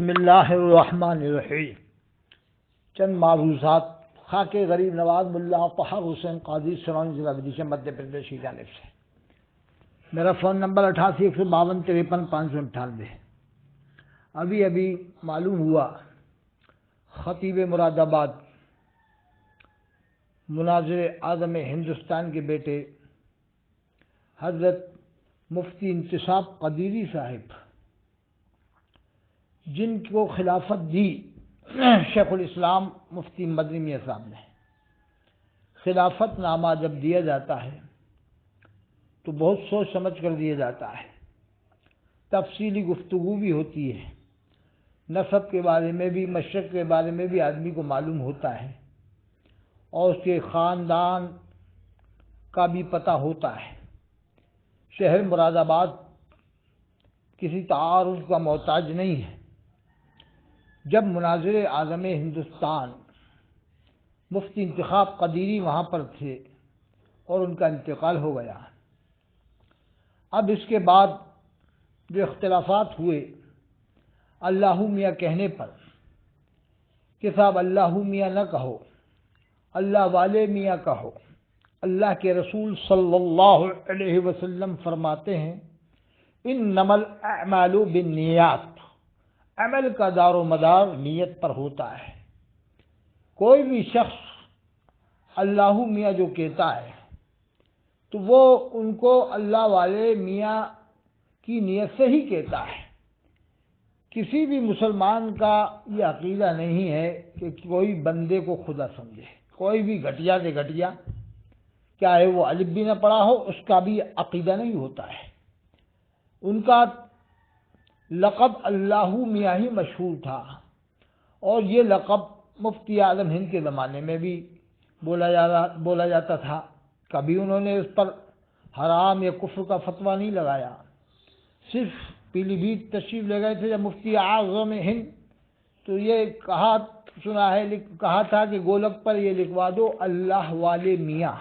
بسم اللہ الرحمن الرحیم۔ چند معروضات خاک غریب نواز ملا طاہر حسین قاضی سرونی ضلع ودیشہ مدھیہ پردیش کی جانب سے۔ میرا فون نمبر 88-152-53-598 ہے۔ ابھی معلوم ہوا خطیب مراد آباد مناظر اعظم ہندوستان کے بیٹے حضرت مفتی انتصاب قدیری صاحب، جن کو خلافت دی شیخ الاسلام مفتی مدنی میاں صاحب نے، خلافت نامہ جب دیا جاتا ہے تو بہت سوچ سمجھ کر دیا جاتا ہے، تفصیلی گفتگو بھی ہوتی ہے، نسب کے بارے میں بھی، مشرق کے بارے میں بھی آدمی کو معلوم ہوتا ہے، اور اس کے خاندان کا بھی پتہ ہوتا ہے۔ شہر مراد آباد کسی تعارف کا محتاج نہیں ہے۔ جب مناظر اعظم ہندوستان مفتی انتصاب قدیری وہاں پر تھے اور ان کا انتقال ہو گیا، اب اس کے بعد جو اختلافات ہوئے اللہ میاں کہنے پر، کہ صاحب اللہ میاں نہ کہو، اللہ والے میاں کہو۔ اللہ کے رسول صلی اللہ علیہ وسلم فرماتے ہیں انما الاعمال بالنیات، عمل کا دار و مدار نیت پر ہوتا ہے۔ کوئی بھی شخص اللہ میاں جو کہتا ہے تو وہ ان کو اللہ والے میاں کی نیت سے ہی کہتا ہے۔ کسی بھی مسلمان کا یہ عقیدہ نہیں ہے کہ کوئی بندے کو خدا سمجھے۔ کوئی بھی گھٹیا سے گھٹیا، چاہے وہ الف بھی نہ پڑھا ہو، اس کا بھی عقیدہ نہیں ہوتا ہے۔ ان کا لقب اللہ میاں ہی مشہور تھا، اور یہ لقب مفتی اعظم ہند کے زمانے میں بھی بولا جاتا تھا۔ کبھی انہوں نے اس پر حرام یا کفر کا فتویٰ نہیں لگایا۔ صرف پیلی بھیت تشریف لے گئے تھے جب مفتی اعظم ہند، تو یہ کہا تھا کہ گولک پر یہ لکھوا دو اللہ والے میاں۔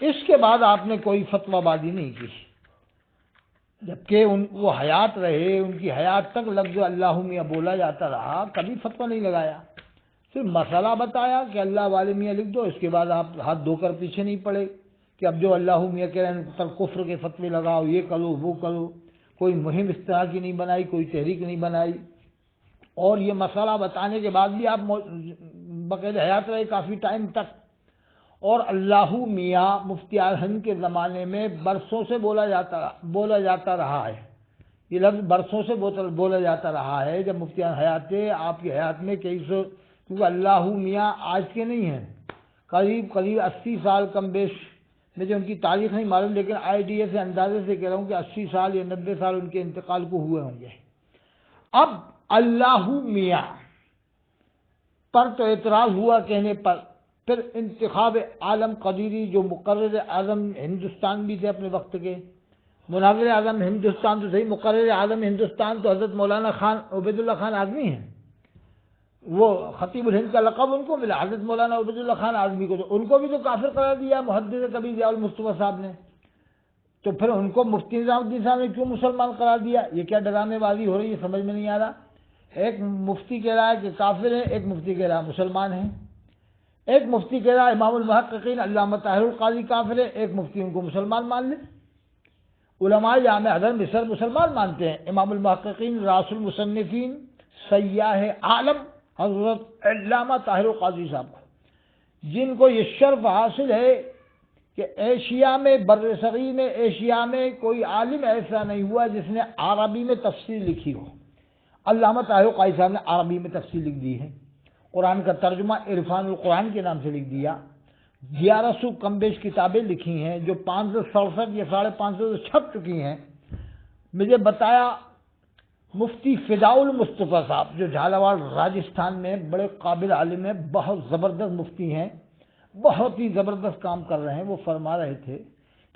اس کے بعد آپ نے کوئی فتویٰ بازی نہیں کی، جبکہ وہ حیات رہے، ان کی حیات تک لفظ اللہ میاں بولا جاتا رہا، کبھی فتویٰ نہیں لگایا۔ صرف مسئلہ بتایا کہ اللہ والے میاں لکھ دو، اس کے بعد آپ ہاتھ دھو کر پیچھے نہیں پڑے کہ اب جو اللہ میاں کہہ رہے ہیں پر کفر کے فتوے لگاؤ، یہ کرو وہ کرو۔ کوئی مہم اس طرح کی نہیں بنائی، کوئی تحریک نہیں بنائی، اور یہ مسئلہ بتانے کے بعد بھی آپ باقاعدہ حیات رہے کافی ٹائم تک۔ اور اللہ میاں مفتی اعظم کے زمانے میں برسوں سے بولا جاتا رہا ہے۔ یہ لفظ برسوں سے بولا جاتا رہا ہے۔ جب مفتی حیات تھے، آپ کی حیات میں کیونکہ اللہ میاں آج کے نہیں ہیں، قریب 80 سال کم بیش، مجھے ان کی تاریخ نہیں معلوم، لیکن آئیڈیا سے اندازے سے کہہ رہا ہوں کہ 80 سال یا 90 سال ان کے انتقال کو ہوئے ہوں گے۔ اب اللہ میاں پر تو اعتراض ہوا کہنے پر، پھر انتخاب عالم قدیری جو مقرر اعظم ہندوستان بھی تھے اپنے وقت کے، مناظر اعظم ہندوستان تو صحیح، مقرر اعظم ہندوستان تو حضرت مولانا خان عبید اللہ خان اعظمی ہیں۔ وہ خطیب الہند کا لقب ان کو ملا، حضرت مولانا عبید اللہ خان اعظمی کو، تو ان کو بھی تو کافر قرار دیا محدث کبیر ضیاء المصطفیٰ صاحب نے، تو پھر ان کو مفتی نظام الدین صاحب نے کیوں مسلمان قرار دیا؟ یہ کیا ڈرانے بازی ہو رہی ہے، سمجھ میں نہیں آ رہا۔ ایک مفتی کہہ رہا ہے کہ کافر ہیں، ایک مفتی کہہ رہا ہے مسلمان ہیں، ایک مفتی کہہ رہا ہے امام المحققین علامہ طاہر القاضی کافر ہے، ایک مفتی ان کو مسلمان مان لے۔ علماء جامع حضرت مصر مسلمان مانتے ہیں، امام المحققین راس المصنفین سیاح عالم حضرت علامہ طاہر القاضی صاحب کو، جن کو یہ شرف حاصل ہے کہ ایشیا میں، بر صغیر میں، ایشیا میں کوئی عالم ایسا نہیں ہوا جس نے عربی میں تفسیر لکھی ہو۔ علامہ طاہر القاضی صاحب نے عربی میں تفسیر لکھ دی ہے، قرآن کا ترجمہ عرفان القرآن کے نام سے لکھ دیا، 1100 کم بیش کتابیں لکھی ہیں جو 567 یا 550 چھپ چکی ہیں۔ مجھے بتایا مفتی فداء المصطفیٰ صاحب جو جھالاواڑ راجستھان میں بڑے قابل عالم ہیں، بہت زبردست مفتی ہیں، بہت ہی زبردست کام کر رہے ہیں، وہ فرما رہے تھے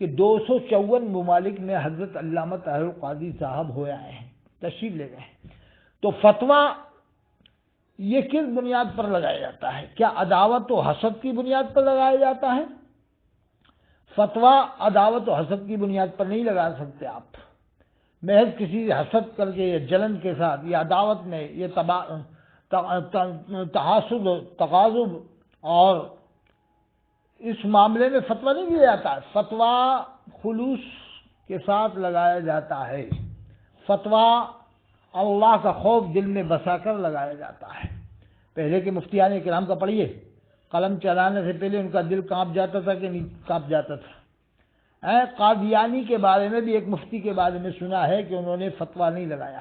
کہ 254 ممالک میں حضرت علامہ طاہر القاضی صاحب ہوئے آئے ہیں، تشریف لے گئے ہیں۔ تو فتویٰ یہ کس بنیاد پر لگایا جاتا ہے؟ کیا عداوت و حسد کی بنیاد پر لگایا جاتا ہے؟ فتویٰ عداوت و حسد کی بنیاد پر نہیں لگا سکتے آپ۔ محض کسی حسد کر کے یا جلن کے ساتھ یا عداوت میں یہ تحاسد تقاضب اور اس معاملے میں فتویٰ نہیں دیا جاتا. فتویٰ خلوص کے ساتھ لگایا جاتا ہے. فتویٰ اللہ کا خوف دل میں بسا کر لگایا جاتا ہے. پہلے کے مفتیان کرام کا پڑھیے، قلم چلانے سے پہلے ان کا دل کانپ جاتا تھا کہ نہیں کانپ جاتا تھا. قادیانی کے بارے میں بھی ایک مفتی کے بارے میں سنا ہے کہ انہوں نے فتویٰ نہیں لگایا.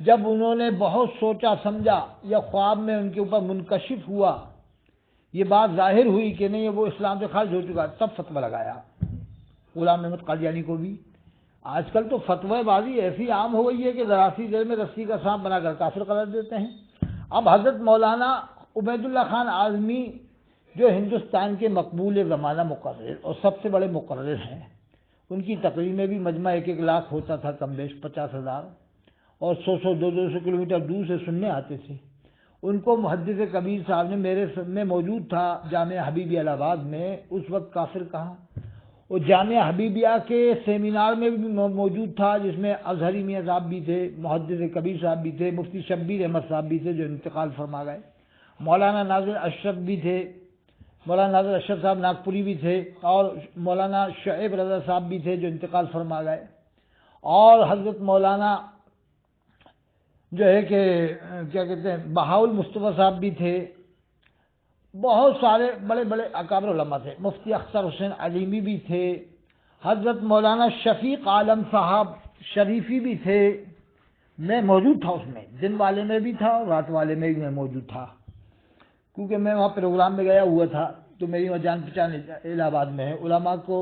جب انہوں نے بہت سوچا سمجھا یا خواب میں ان کے اوپر منکشف ہوا، یہ بات ظاہر ہوئی کہ نہیں وہ اسلام سے خارج ہو چکا، تب فتویٰ لگایا. غلام احمد قادیانی کو بھی. آج کل تو فتوی بازی ایسی عام ہو گئی ہے کہ ذرا سی دیر میں رسی کا سانپ بنا کر کافر قرار دیتے ہیں. اب حضرت مولانا عبید اللہ خان اعظمی جو ہندوستان کے مقبول زمانہ مقرر اور سب سے بڑے مقرر ہیں، ان کی تقریر میں بھی مجمع 1-1 لاکھ ہوتا تھا، کم بیش 50,000، اور 100 200 کلومیٹر دور سے سننے آتے تھے. ان کو محدث کبیر صاحب نے میرے میں موجود تھا جامعہ حبیبیہ الہ آباد میں، اس وقت کافر کہا. اور جامعہ حبیبیہ کے سیمینار میں بھی موجود تھا، جس میں اظہری میاں صاحب بھی تھے، محدث کبیر صاحب بھی تھے، مفتی شبیر احمد صاحب بھی تھے جو انتقال فرما گئے، مولانا ناظر اشرف بھی تھے، مولانا ناظر اشرف صاحب ناگپوری بھی تھے، اور مولانا شعیب رضا صاحب بھی تھے جو انتقال فرما گئے، اور حضرت مولانا جو ہے کہ کیا کہتے ہیں بہاؤل مصطفیٰ صاحب بھی تھے. بہت سارے بڑے بڑے اکابر علماء تھے. مفتی اختر حسین علیمی بھی تھے، حضرت مولانا شفیق عالم صاحب شریفی بھی تھے. میں موجود تھا، اس میں دن والے میں بھی تھا اور رات والے میں بھی میں موجود تھا، کیونکہ میں وہاں پروگرام میں گیا ہوا تھا تو میری وہاں جان پہچان الہ آباد میں ہے. علماء کو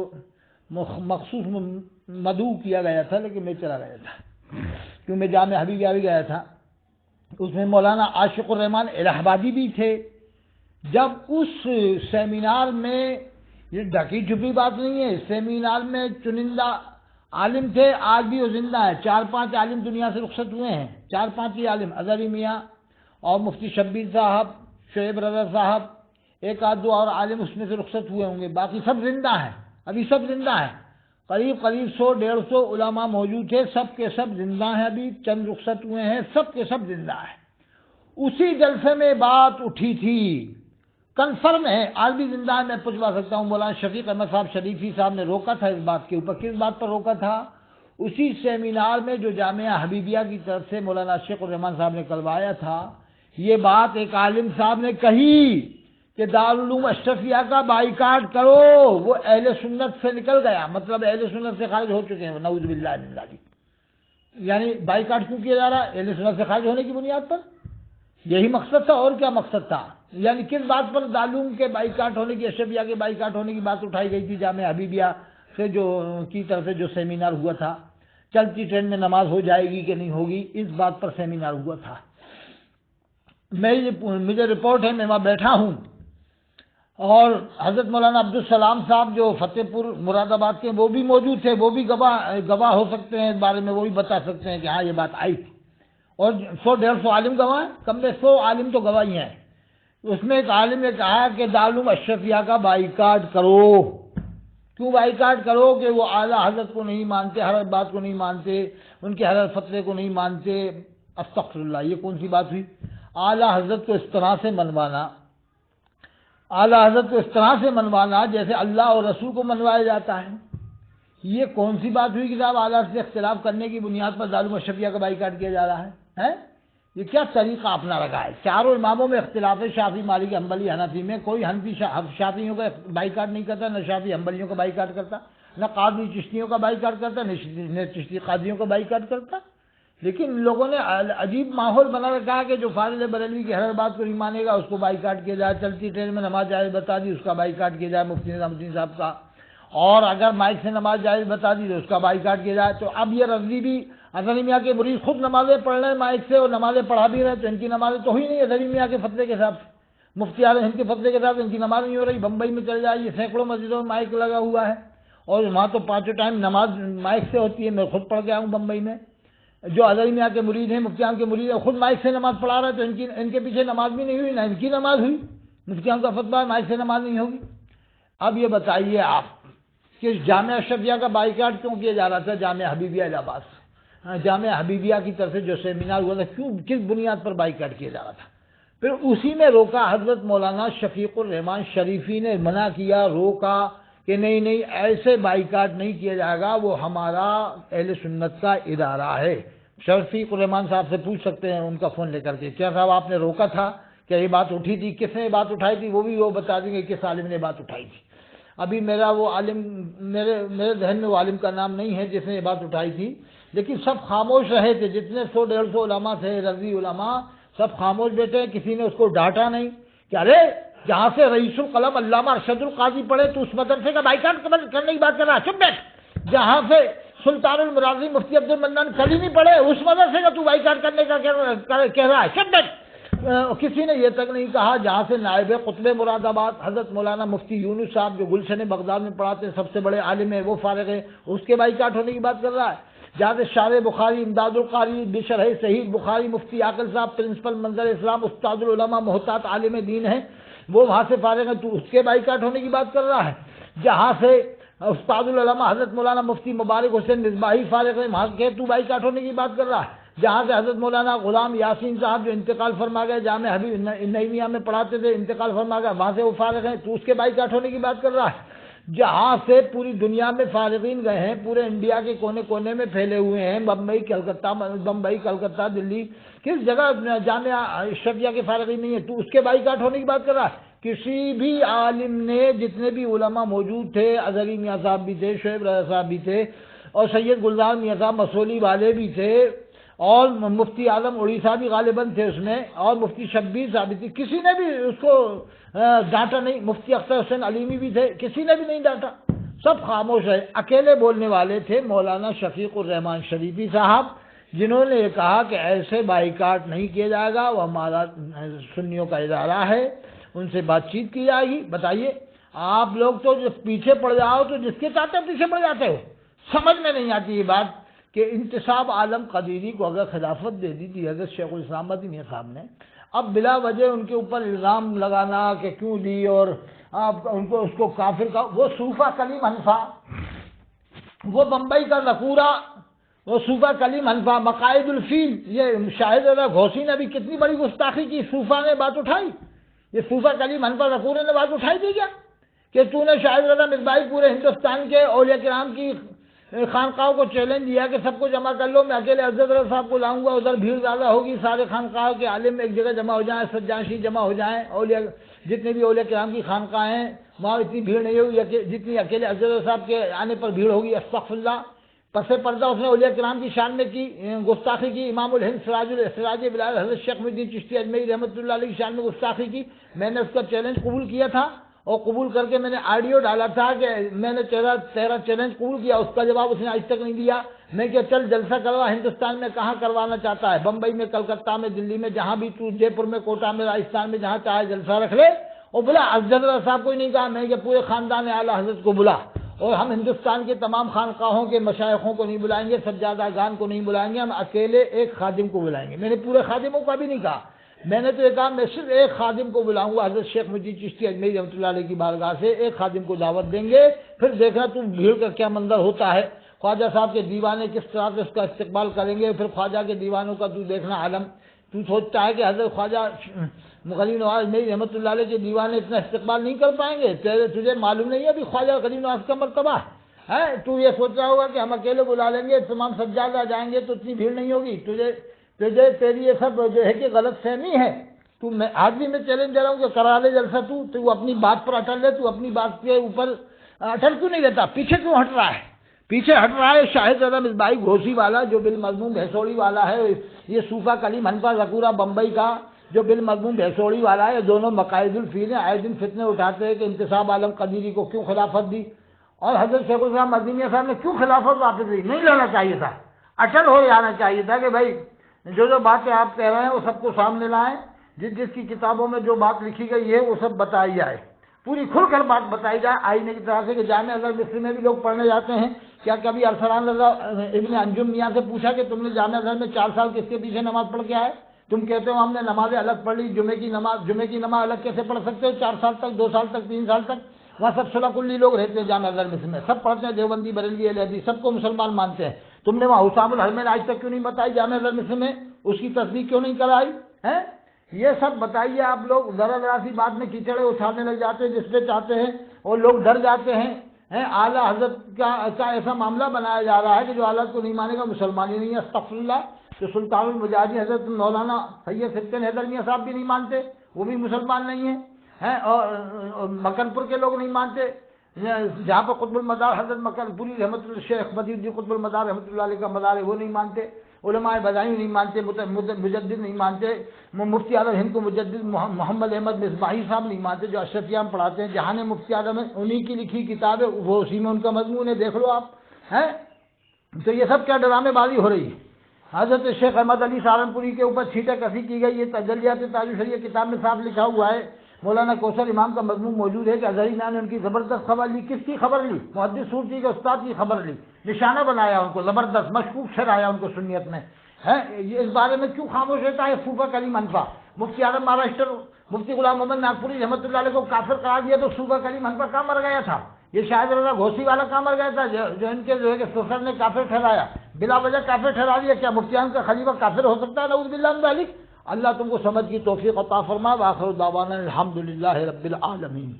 مخصوص مدعو کیا گیا تھا، لیکن میں چلا گیا تھا کیوں میں جامعہ حبیبیہ بھی گیا تھا. اس میں مولانا عاشق الرحمان الہ آبادی بھی تھے. جب اس سیمینار میں، یہ ڈھکی چھپی بات نہیں ہے، سیمینار میں چنندہ عالم تھے، آج بھی وہ زندہ ہے. 4-5 عالم دنیا سے رخصت ہوئے ہیں، 4-5 ہی عالم، اظہری میاں اور مفتی شبیر صاحب، شعیب رضا صاحب، 1-2 اور عالم اس میں سے رخصت ہوئے ہوں گے، باقی سب زندہ ہیں، ابھی سب زندہ ہیں. قریب 100-150 علماء موجود تھے، سب کے سب زندہ ہیں، ابھی چند رخصت ہوئے ہیں، سب کے سب زندہ ہیں. اسی جلسے میں بات اٹھی تھی، کنفرم ہے، آج بھی زندہ ہے، میں پوچھوا سکتا ہوں. مولانا شفیق احمد صاحب شریفی صاحب نے روکا تھا اس بات کے اوپر. کس بات پر روکا تھا؟ اسی سیمینار میں جو جامعہ حبیبیہ کی طرف سے مولانا شیخ الرحمان صاحب نے کروایا تھا. یہ بات ایک عالم صاحب نے کہی کہ دارالعلوم اشرفیہ کا بائیکاٹ کرو، وہ اہل سنت سے نکل گیا، مطلب اہل سنت سے خارج ہو چکے ہیں، نعوذ باللہ من ذالک. یعنی بائیکاٹ کیوں کیا جا رہا ہے؟ اہل سنت سے خارج ہونے کی بنیاد پر. یہی مقصد تھا، اور کیا مقصد تھا؟ یعنی کس بات پر دارالعلوم کے بائیکاٹ ہونے کی، اشرفیہ کے بائیکاٹ ہونے کی بات اٹھائی گئی تھی جامعہ حبیبیہ سے جو کی طرف سے جو سیمینار ہوا تھا؟ چلتی ٹرین میں نماز ہو جائے گی کہ نہیں ہوگی، اس بات پر سیمینار ہوا تھا. مجھے رپورٹ ہے، میں وہاں بیٹھا ہوں، اور حضرت مولانا عبدالسلام صاحب جو فتح پور مراد آباد کے، وہ بھی موجود تھے، وہ بھی گواہ ہو سکتے ہیں اس بارے میں، وہ بھی بتا سکتے ہیں کہ ہاں یہ بات آئی تھی. اور 100-150 عالم گواہ ہیں، کم سے 100 عالم تو گواہی ہیں. اس میں ایک عالم نے کہا کہ دارالعلوم اشرفیہ کا بائیکاٹ کرو. کیوں بائیکاٹ کرو؟ کہ وہ اعلیٰ حضرت کو نہیں مانتے، ہر بات کو نہیں مانتے، ان کے ہر فتوے کو نہیں مانتے. استغفر اللہ، یہ کون سی بات ہوئی؟ اعلیٰ حضرت کو اس طرح سے منوانا، اعلیٰ حضرت کو اس طرح سے منوانا جیسے اللہ اور رسول کو منوایا جاتا ہے. یہ کون سی بات ہوئی کہ صاحب اعلیٰ سے اختلاف کرنے کی بنیاد پر دارالعلوم اشرفیہ کا بائیکاٹ کیا جا رہا ہے؟ یہ کیا طریقہ اپنا رکھا ہے؟ چاروں اماموں میں اختلاف ہے، شافعی، مالکی، حنبلی، حنفی میں. کوئی حنفی شافعیوں کا بائیکاٹ نہیں کرتا، نہ شافعی حنبلیوں کا بائیکاٹ کرتا، نہ قاضی چشتیوں کا بائیکاٹ کرتا، نہ چشتی قاضیوں کا بائیکاٹ کرتا. لیکن ان لوگوں نے عجیب ماحول بنا رکھا ہے کہ جو فاضل بریلوی کی ہر بات کو نہیں مانے گا اس کو بائیکاٹ کیا جائے. چلتی ٹرین میں نماز جائز بتا دی، اس کا بائیکاٹ کیا جائے مفتی نظام الدین صاحب کا. اور اگر مائک سے نماز جائز بتا دی تو اس کا بائیکاٹ کیا جائے. تو اب یہ رضوی بھی اظہری میاں کے مرید خود نمازیں پڑھ رہے ہیں مائک سے، اور نمازیں پڑھا بھی رہے ہیں، تو ان کی نمازیں تو ہوئی نہیں اظہری میاں کے فتوے کے ساتھ. مفتی اعظم ہند کے فتوے کے ساتھ ان کی نماز نہیں ہو رہی. بمبئی میں چل جائیے، سینکڑوں مسجدوں میں مائک لگا ہوا ہے، اور وہاں تو 5 ٹائم نماز مائک سے ہوتی ہے. میں خود پڑھ کے آیا ہوں بمبئی میں. جو اظہری میاں کے مرید ہیں، مفتیان کے مرید ہیں، خود مائک سے نماز پڑھا رہے ہیں، تو ان کے پیچھے نماز بھی نہیں ہوئی، نہ ان کی نماز ہوئی. مفتیان کا فتویٰ ہے مائک سے نماز نہیں ہوگی. اب یہ بتائیے آپ کہ جامعہ اشرفیہ کا بائیکاٹ کیوں کیا جا رہا تھا جامعہ حبیبیہ الہ آباد سے؟ جامعہ حبیبیہ کی طرف سے جو سیمینار ہوا تھا کیوں کس بنیاد پر بائیکاٹ کیا جا رہا تھا. پھر اسی میں روکا حضرت مولانا شفیق الرحمان شریفی نے منع کیا, روکا کہ نہیں ایسے بائیکاٹ نہیں کیا جائے گا, وہ ہمارا اہل سنت کا ادارہ ہے. شفیق الرحمان صاحب سے پوچھ سکتے ہیں ان کا فون لے کر کے, کیا صاحب آپ نے روکا تھا, کیا یہ بات اٹھی تھی, کس نے بات اٹھائی تھی, وہ بتا دیں گے کس عالم نے بات اٹھائی تھی. ابھی میرا وہ عالم میرے ذہن میں وہ عالم کا نام نہیں ہے جس نے یہ بات اٹھائی تھی, لیکن سب خاموش رہے تھے, جتنے 100-150 علماء تھے رضی علماء سب خاموش بیٹھے, کسی نے اس کو ڈانٹا نہیں کہ ارے جہاں سے رئیس القلم علامہ ارشد القاضی پڑھے تو اس مدرسے کا بائیکاٹ کرنے کی بات کر رہا ہے, چپ بیٹھ. جہاں سے سلطان المرازی مفتی عبد المنان کلیمی پڑھے اس مدرسے کا تو بائیکاٹ کرنے کا کہہ رہا ہے, چپ بیٹھ. کسی نے یہ تک نہیں کہا جہاں سے نائب قطب مراد آباد حضرت مولانا مفتی یونس صاحب جو گلشن بغداد میں پڑھاتے ہیں, سب سے بڑے عالم ہیں, وہ فارغ ہے, اس کے بائیکاٹ ہونے کی بات کر رہا ہے. جہاں سے شارح بخاری امداد القاری بشرح صحیح بخاری مفتی عاقل صاحب پرنسپل منظر اسلام استاد العلماء محتاط عالم دین ہے, وہ وہاں سے فارغ ہے, تو اس کے بائیکاٹ ہونے کی بات کر رہا ہے. جہاں سے استاد العلماء حضرت مولانا مفتی مبارک حسین مصباحی فارغ ہے, وہاں کے تو بائیکاٹ ہونے کی بات کر رہا ہے. جہاں سے حضرت مولانا غلام یاسین صاحب جو انتقال فرما گئے, جامعہ حبیب نعیمیہ میں پڑھاتے تھے, انتقال فرما گئے, وہاں سے وہ فارغ ہیں, تو اس کے بائیکاٹ ہونے کی بات کر رہا ہے. جہاں سے پوری دنیا میں فارغین گئے ہیں, پورے انڈیا کے کونے کونے میں پھیلے ہوئے ہیں, بمبئی کلکتہ دلی, کس جگہ جامعہ اشرفیہ کے فارغین نہیں ہے, تو اس کے بائیکاٹ ہونے کی بات کر رہا ہے. کسی بھی عالم نے, جتنے بھی علماء موجود تھے, اظہری میاں صاحب بھی تھے, شعیب رضا صاحب بھی تھے, اور سید گلزار میاں صاحب مسولی والے بھی تھے, اور مفتی اعظم اڑیسہ بھی غالباً تھے اس میں, اور مفتی شبیر صاحب بھی تھے, کسی نے بھی اس کو ڈانٹا نہیں. مفتی اختر حسین علیمی بھی تھے, کسی نے بھی نہیں ڈانٹا, سب خاموش رہے. اکیلے بولنے والے تھے مولانا شفیق الرحمان شریفی صاحب, جنہوں نے یہ کہا کہ ایسے بائیکاٹ نہیں کیا جائے گا, وہ ہمارا سنیوں کا ادارہ ہے, ان سے بات چیت کی جائے گی. بتائیے آپ لوگ تو جب پیچھے پڑ جاؤ تو جس کے چاہتے پیچھے پڑ جاتے ہو. سمجھ میں نہیں آتی یہ بات کہ انتصاب عالم قدیری کو اگر خلافت دے دی تھی حضرت شیخ الاسلام مدنی میاں صاحب نے, اب بلا وجہ ان کے اوپر الزام لگانا کہ کیوں دی, اور آپ ان کو اس کو کافر کا, وہ صوفہ کلیم حنفا, وہ بمبئی کا ذکورہ, وہ صوفہ کلیم حنفا, مقائد الفیل, یہ شاہد رضا گھوسی نے بھی کتنی بڑی گستاخی کی, صوفہ نے بات اٹھائی, یہ صوفہ کلیم حنفا ذکورہ نے بات اٹھائی تھی کیا کہ تو نے شاہد رضا مصباحی پورے ہندوستان کے اولیاء کرام کی خانقاہوں کو چیلنج دیا کہ سب کو جمع کر لو, میں اکیلے افضل رضا صاحب کو لاؤں گا, ادھر بھیڑ زیادہ ہوگی, سارے خانقاہوں کے عالم ایک جگہ جمع ہو جائیں, سجانشی جمع ہو جائیں, اولیاء جتنے بھی اولیاء کرام کی خانقاہ ہیں وہاں اتنی بھیڑ نہیں ہوگی جتنی اکیلے افضل رضا صاحب کے آنے پر بھیڑ ہوگی. استغفر اللہ, پس پردہ اس نے اولیاء کرام کی شان میں کی گستاخی کی. امام الہند سراج بلال حضرت شیخ محی الدین چشتی اجمیری رحمۃ اللہ علیہ کی شان میں گستاخی کی. میں نے اس کا چیلنج قبول کیا تھا, اور قبول کر کے میں نے آڈیو ڈالا تھا کہ میں نے تیرا چیلنج قبول کیا, اس کا جواب اس نے آج تک نہیں دیا. میں کہ چل جلسہ کروا, ہندوستان میں کہاں کروانا چاہتا ہے, بمبئی میں, کلکتہ میں, دلی میں, جہاں بھی تو, جے پور میں, کوٹا میں, راجستھان میں, جہاں چاہے جلسہ رکھ لے, اور بلا. افضل رضا صاحب کو ہی نہیں کہا, میں کہ پورے خاندان اعلیٰ حضرت کو بلا, اور ہم ہندوستان کے تمام خانقاہوں کے مشائخوں کو نہیں بلائیں گے, سجادہ گان کو نہیں بلائیں گے, ہم اکیلے ایک خادم کو بلائیں گے. میں نے پورے خادموں کا بھی نہیں کہا, میں نے تو یہ کہا میں صرف ایک خادم کو بلاؤں گا, حضرت شیخ محی الدین چشتی اجمیری رحمۃ اللہ علیہ کی بارگاہ سے ایک خادم کو دعوت دیں گے, پھر دیکھنا تو بھیڑ کا کیا منظر ہوتا ہے. خواجہ صاحب کے دیوانے کس طرح سے اس کا استقبال کریں گے, پھر خواجہ کے دیوانوں کا تو دیکھنا عالم. تو سوچتا ہے کہ حضرت خواجہ غریب نواز اجمیری رحمۃ اللہ علیہ کے دیوانے اتنا استقبال نہیں کر پائیں گے؟ تجھے معلوم نہیں ہے ابھی خواجہ غریب نواز کا مرتبہ ہے. تو یہ سوچ رہا ہوگا کہ ہم اکیلے بلا لیں گے, تمام سجادہ جائیں گے تو اتنی بھیڑ نہیں ہوگی. تجھے تیری یہ سب جو ہے کہ غلط فہمی ہے. تو میں آج بھی میں چیلنج دے رہا ہوں کہ کرا لے جلسہ, تو اپنی بات پر اٹل لے, تو اپنی بات کے اوپر اٹل کیوں نہیں لیتا, پیچھے کیوں ہٹ رہا ہے؟ پیچھے ہٹ رہا ہے شاہد رضا مصباحی گھوسی والا جو بالمضمون بھیسوڑی والا ہے, یہ صوفہ کلیم حنفا ذکورہ بمبئی کا جو بالمضمون بھیسوڑی والا ہے. دونوں مقائد الفیل ہیں, آئے دن فتنے اٹھاتے ہیں کہ انتصاب عالم قدیری کو کیوں خلافت دی, اور حضرت شیخ الاسلام مدنی میاں صاحب نے کیوں خلافت واپس دی. نہیں لینا چاہیے تھا, اٹل ہو جانا چاہیے تھا کہ بھائی جو باتیں آپ کہہ رہے ہیں وہ سب کو سامنے لائیں, جس کی کتابوں میں جو بات لکھی گئی ہے وہ سب بتائی جائے, پوری کھل کر بات بتائی جائے آئینے کی طرح سے. کہ جامعہ ازہر مصر میں بھی لوگ پڑھنے جاتے ہیں, کیا کبھی ارسلان رضا ابن انجم میاں سے پوچھا کہ تم نے جامعہ ازہر میں 4 سال کس کے پیچھے نماز پڑھ کے آئے؟ تم کہتے ہو ہم نے نمازیں الگ پڑھ لی, جمعے کی نماز الگ کیسے پڑھ سکتے ہو 4 سال تک, 2 سال تک, 3 سال تک؟ وہاں سب صلح کلی لوگ رہتے ہیں جامعہ ازہر مصر میں, سب پڑھتے ہیں, دیوبندی, بریلوی, اہل حدیث, سب کو مسلمان مانتے ہیں. تم نے وہاں حسام الحرمین آج تک کیوں نہیں بتائی جامع مصر میں؟ اس کی تصدیق کیوں نہیں کرائی ہے؟ یہ سب بتائیے آپ لوگ، ذرا ذرا سی بات میں کیچڑے اچھالنے لگ جاتے ہیں جس پہ چاہتے ہیں، اور لوگ ڈر جاتے ہیں۔ اعلیٰ حضرت کا ایسا معاملہ بنایا جا رہا ہے کہ جو اعلیٰ کو نہیں مانے گا مسلمان ہی نہیں ہے، استغفر اللہ۔ جو سلطان المجاہدین حضرت مولانا سید سبطین حیدر میاں صاحب بھی نہیں مانتے، وہ بھی مسلمان نہیں ہیں، اور مکن پور کے لوگ نہیں مانتے، جہاں پر قطب المدار حضرت مکن پوری رحمۃ اللہ شیخ بدی الدین قطب المدار رحمۃ اللہ علیہ کا مدار ہے، وہ نہیں مانتے، علماء بدائیں نہیں مانتے، مجدد نہیں مانتے، مفتی اعظم ہند کو مجدد محمد احمد مصباحی صاحب نہیں مانتے جو اشرفیہ میں پڑھاتے ہیں، جہاں مفتی اعظم ہے انہی کی لکھی کتاب ہے، وہ اسی میں ان کا مضمون ہے، دیکھ لو آپ ہیں۔ تو یہ سب کیا ڈرامے بازی ہو رہی ہے؟ حضرت شیخ احمد علی سہارنپوری کے اوپر چھینٹیں کسی کی گئی، یہ تجلیات تاج الشریعہ کتاب میں صاف لکھا ہوا ہے، مولانا کوثر امام کا مضمون موجود ہے کہ اظہرینا نے ان کی زبردست خبر لی۔ کس کی خبر لی؟ محدث صوفی کے استاد کی خبر لی، نشانہ بنایا ان کو، زبردست مشکوک ٹھہرایا ان کو سنیت میں ہے۔ اس بارے میں کیوں خاموش رہتا ہے صوفہ کلیم حنفیٰ؟ مفتی اعظم مہاراشٹر مفتی غلام محمد ناگپوری رحمۃ اللہ علیہ کو کافر قرار دیا تو صوفہ کلیم حنفیٰ کہاں مر گیا تھا؟ یہ شاہد رضا گھوسی والا کہاں مر گیا تھا جو ان کے جو ہے کہ سسر نے کافر ٹھہرایا، بلا وجہ کافر ٹھہرا دیا؟ کیا مفتیان کا خلیفہ کافر ہو سکتا ہے؟ نعوذ باللہ من ذالک۔ اللہ تم کو سمجھ کی توفیق عطا فرما۔ وآخر دعوانا الحمدللہ رب العالمین۔